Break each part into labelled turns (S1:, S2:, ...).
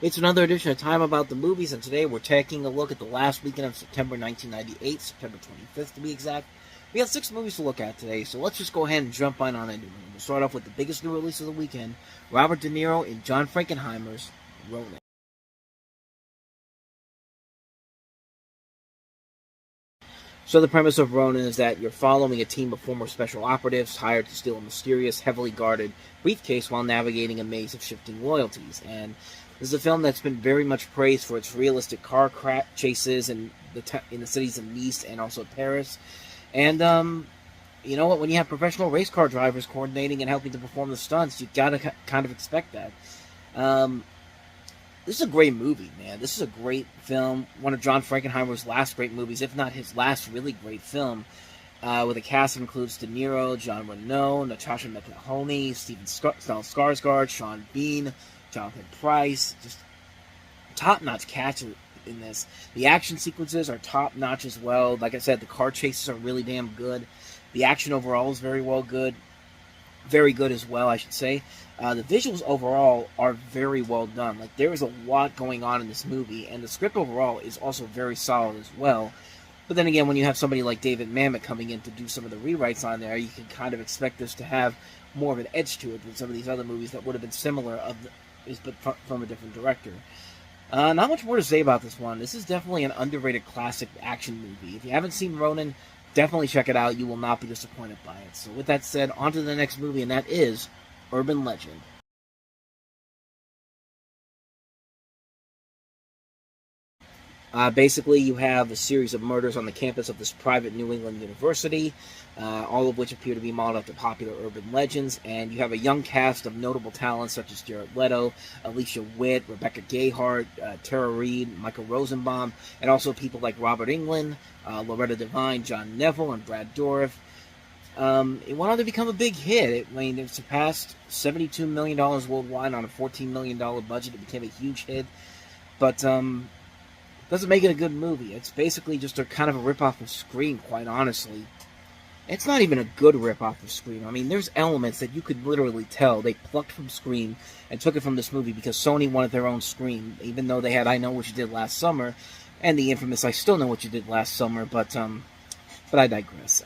S1: It's another edition of Time About the Movies, and today we're taking a look at the last weekend of September 1998, September 25th to be exact. We have 6 movies to look at today, so let's just go ahead and jump on into it. We'll start off with the biggest new release of the weekend, Robert De Niro and John Frankenheimer's Ronin. So the premise of Ronin is that you're following a team of former special operatives hired to steal a mysterious, heavily guarded briefcase while navigating a maze of shifting loyalties. And this is a film that's been very much praised for its realistic car chases in the cities of Nice and also Paris. And you know what? When you have professional race car drivers coordinating and helping to perform the stunts, you gotta kind of expect that. This is a great movie, man. This is a great film. One of John Frankenheimer's last great movies, if not his last really great film. With a cast that includes De Niro, John Reno, Natasha McElhonney, Steven Skarsgård, Sean Bean, Jonathan Pryce. Just top-notch cast in this. The action sequences are top-notch as well. Like I said, the car chases are really damn good. The action overall is very good as well, I should say. The visuals overall are very well done. Like, there is a lot going on in this movie, and the script overall is also very solid as well. But then again, when you have somebody like David Mamet coming in to do some of the rewrites on there, you can kind of expect this to have more of an edge to it than some of these other movies that would have been similar, but from a different director. Not much more to say about this one. This is definitely an underrated classic action movie. If you haven't seen Ronin, definitely check it out. You will not be disappointed by it. So with that said, on to the next movie, and that is Urban Legend. Basically, you have a series of murders on the campus of this private New England university, all of which appear to be modeled after popular urban legends, and you have a young cast of notable talents such as Jared Leto, Alicia Witt, Rebecca Gayheart, Tara Reid, Michael Rosenbaum, and also people like Robert Englund, Loretta Devine, John Neville, and Brad Dourif. It went on to become a big hit. It surpassed $72 million worldwide on a $14 million budget. It became a huge hit, but doesn't make it a good movie. It's basically just a kind of a ripoff of Scream, quite honestly. It's not even a good ripoff of Scream. I mean, there's elements that you could literally tell they plucked from Scream and took it from this movie because Sony wanted their own Scream, even though they had I Know What You Did Last Summer and the infamous I Still Know What You Did Last Summer, but I digress.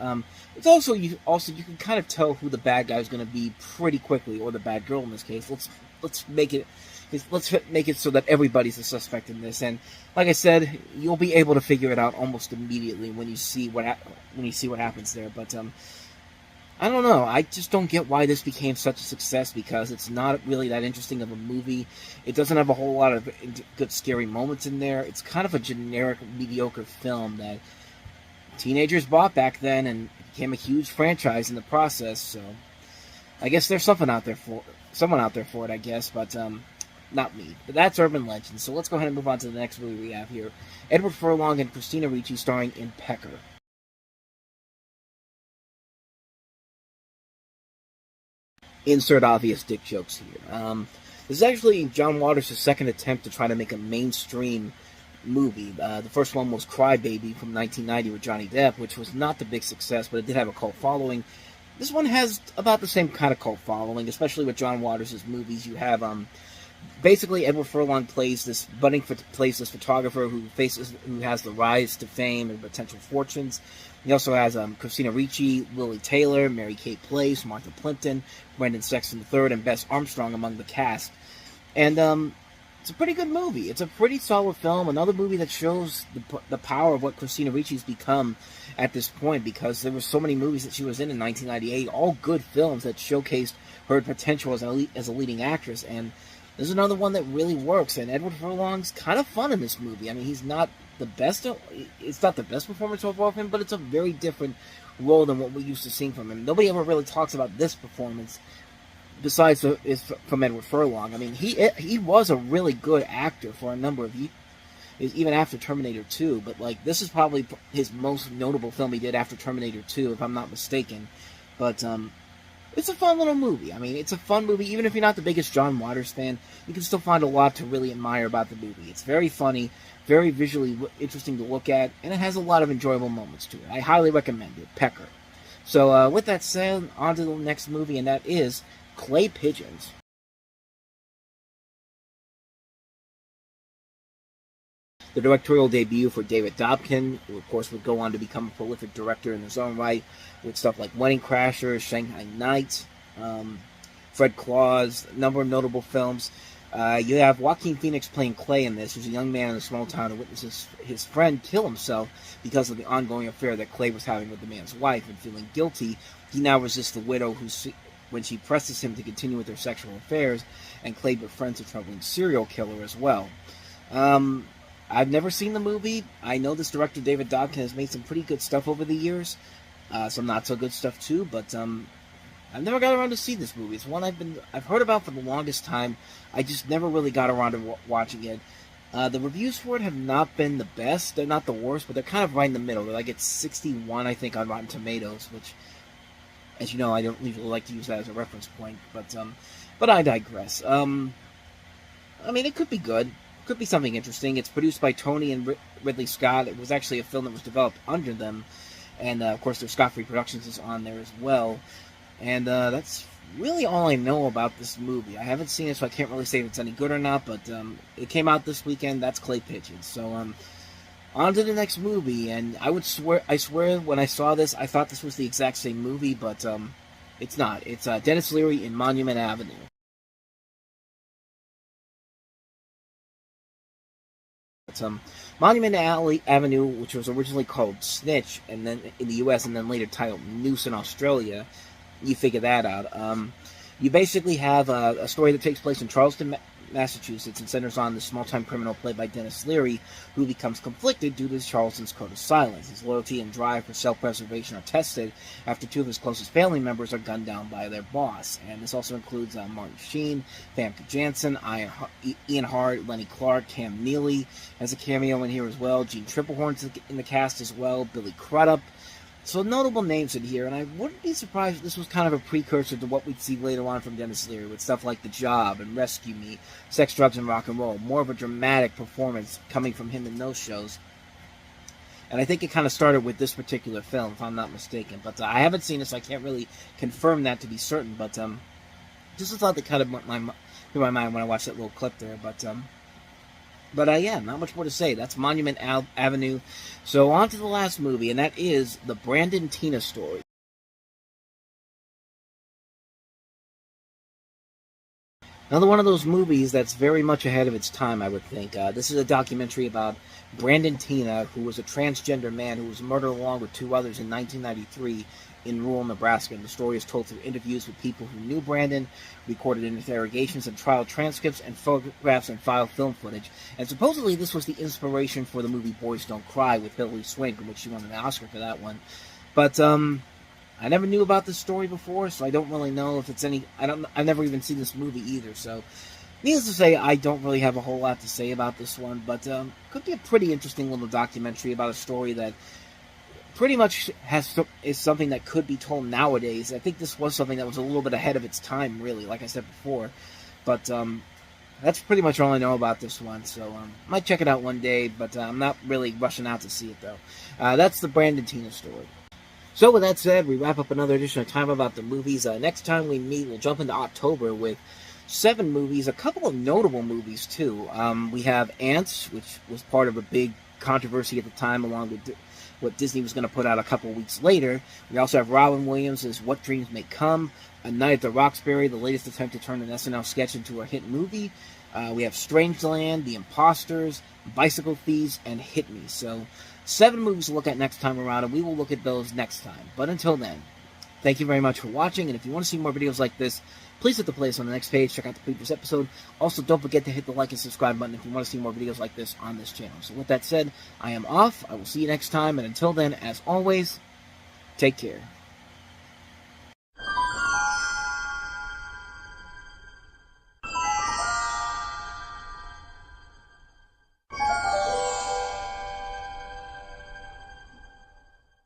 S1: It's also you can kind of tell who the bad guy is going to be pretty quickly, or the bad girl in this case. Let's make it so that everybody's a suspect in this. And like I said, you'll be able to figure it out almost immediately when you see what happens there. But I don't know. I just don't get why this became such a success, because it's not really that interesting of a movie. It doesn't have a whole lot of good scary moments in there. It's kind of a generic, mediocre film that teenagers bought back then and became a huge franchise in the process. So I guess there's someone out there for it, I guess, but not me. But that's Urban Legend. So let's go ahead and move on to the next movie we have here. Edward Furlong and Christina Ricci starring in Pecker. Insert obvious dick jokes here. This is actually John Waters' second attempt to try to make a mainstream movie. The first one was Cry Baby from 1990 with Johnny Depp, which was not the big success, but it did have a cult following. This one has about the same kind of cult following, especially with John Waters' movies. You have basically Edward Furlong plays this photographer who has the rise to fame and potential fortunes. He also has Christina Ricci, Lily Taylor, Mary Kate Place, Martha Plimpton, Brendan Sexton III, and Bess Armstrong among the cast. And it's a pretty good movie. It's a pretty solid film. Another movie that shows the power of what Christina Ricci's become at this point, because there were so many movies that she was in 1998, all good films that showcased her potential as a leading actress. And this is another one that really works. And Edward Furlong's kind of fun in this movie. I mean, he's not the best. It's not the best performance overall of him, but it's a very different role than what we're used to seeing from him. Nobody ever really talks about this performance besides from Edward Furlong. I mean, he was a really good actor for a number of years, even after Terminator 2. But like, this is probably his most notable film he did after Terminator 2, if I'm not mistaken. But it's a fun little movie. I mean, it's a fun movie. Even if you're not the biggest John Waters fan, you can still find a lot to really admire about the movie. It's very funny, very visually interesting to look at, and it has a lot of enjoyable moments to it. I highly recommend it. Pecker. So with that said, on to the next movie, and that is Clay Pigeons. the directorial debut for David Dobkin, who of course would go on to become a prolific director in his own right, with stuff like Wedding Crashers, Shanghai Nights, Fred Claus, a number of notable films. You have Joaquin Phoenix playing Clay in this, who's a young man in a small town who witnesses his friend kill himself because of the ongoing affair that Clay was having with the man's wife, and feeling guilty, he now resists the widow when she presses him to continue with their sexual affairs, and Clay befriends a troubling serial killer as well. I've never seen the movie. I know this director, David Dobkin, has made some pretty good stuff over the years, some not so good stuff too, but I've never got around to see this movie. It's one I've heard about for the longest time. I just never really got around to watching it. The reviews for it have not been the best. They're not the worst, but they're kind of right in the middle. They're like at 61, I think, on Rotten Tomatoes, which, as you know, I don't usually like to use that as a reference point. But I digress. I mean, it could be good. It could be something interesting. It's produced by Tony and Ridley Scott. It was actually a film that was developed under them, and of course, their Scott Free Productions is on there as well. And that's really all I know about this movie. I haven't seen it, so I can't really say if it's any good or not, but it came out this weekend. That's Clay Pigeons. So on to the next movie, and I swear when I saw this, I thought this was the exact same movie, but it's not. It's Dennis Leary in Monument Avenue. It's Monument Avenue, which was originally called Snitch, and then in the U.S., and then later titled Noose in Australia. You figure that out. You basically have a story that takes place in Charleston, Massachusetts, and centers on the small-time criminal played by Dennis Leary, who becomes conflicted due to Charleston's code of silence. His loyalty and drive for self-preservation are tested after two of his closest family members are gunned down by their boss. And this also includes Martin Sheen, Famke Janssen, Ian Hart, Lenny Clark, Cam Neely has a cameo in here as well. Gene Triplehorn's in the cast as well. Billy Crudup. So notable names in here, and I wouldn't be surprised if this was kind of a precursor to what we'd see later on from Dennis Leary, with stuff like The Job and Rescue Me, Sex, Drugs, and Rock and Roll. More of a dramatic performance coming from him in those shows. And I think it kind of started with this particular film, if I'm not mistaken. But I haven't seen it, so I can't really confirm that to be certain. But just a thought that kind of went through my mind when I watched that little clip there. But yeah, not much more to say. That's Monument Avenue. So on to the last movie, and that is The Brandon Teena Story. Another one of those movies that's very much ahead of its time, I would think. This is a documentary about Brandon Teena, who was a transgender man who was murdered along with two others in 1993 in rural Nebraska. And the story is told through interviews with people who knew Brandon, recorded interrogations and trial transcripts, and photographs and file film footage. And supposedly this was the inspiration for the movie Boys Don't Cry with Hilary Swank, in which she won an Oscar for that one. But I never knew about this story before, so I don't really know if it's any... I've never even seen this movie either, so... Needless to say, I don't really have a whole lot to say about this one, but could be a pretty interesting little documentary about a story that pretty much is something that could be told nowadays. I think this was something that was a little bit ahead of its time, really, like I said before. But that's pretty much all I know about this one, so might check it out one day, but I'm not really rushing out to see it, though. That's the Brandon Teena Story. So with that said, we wrap up another edition of Time About the Movies. Next time we meet, we'll jump into October with 7 movies, a couple of notable movies, too. We have Ants, which was part of a big controversy at the time, along with what Disney was going to put out a couple of weeks later. We also have Robin Williams' What Dreams May Come, A Night at the Roxbury, the latest attempt to turn an SNL sketch into a hit movie. We have Strangeland, The Imposters, Bicycle Thieves, and Hit Me. So 7 movies to look at next time around, and we will look at those next time. But until then, thank you very much for watching, and if you want to see more videos like this, please hit the playlist on the next page, check out the previous episode. Also, don't forget to hit the like and subscribe button if you want to see more videos like this on this channel. So with that said, I am off. I will see you next time, and until then, as always, take care.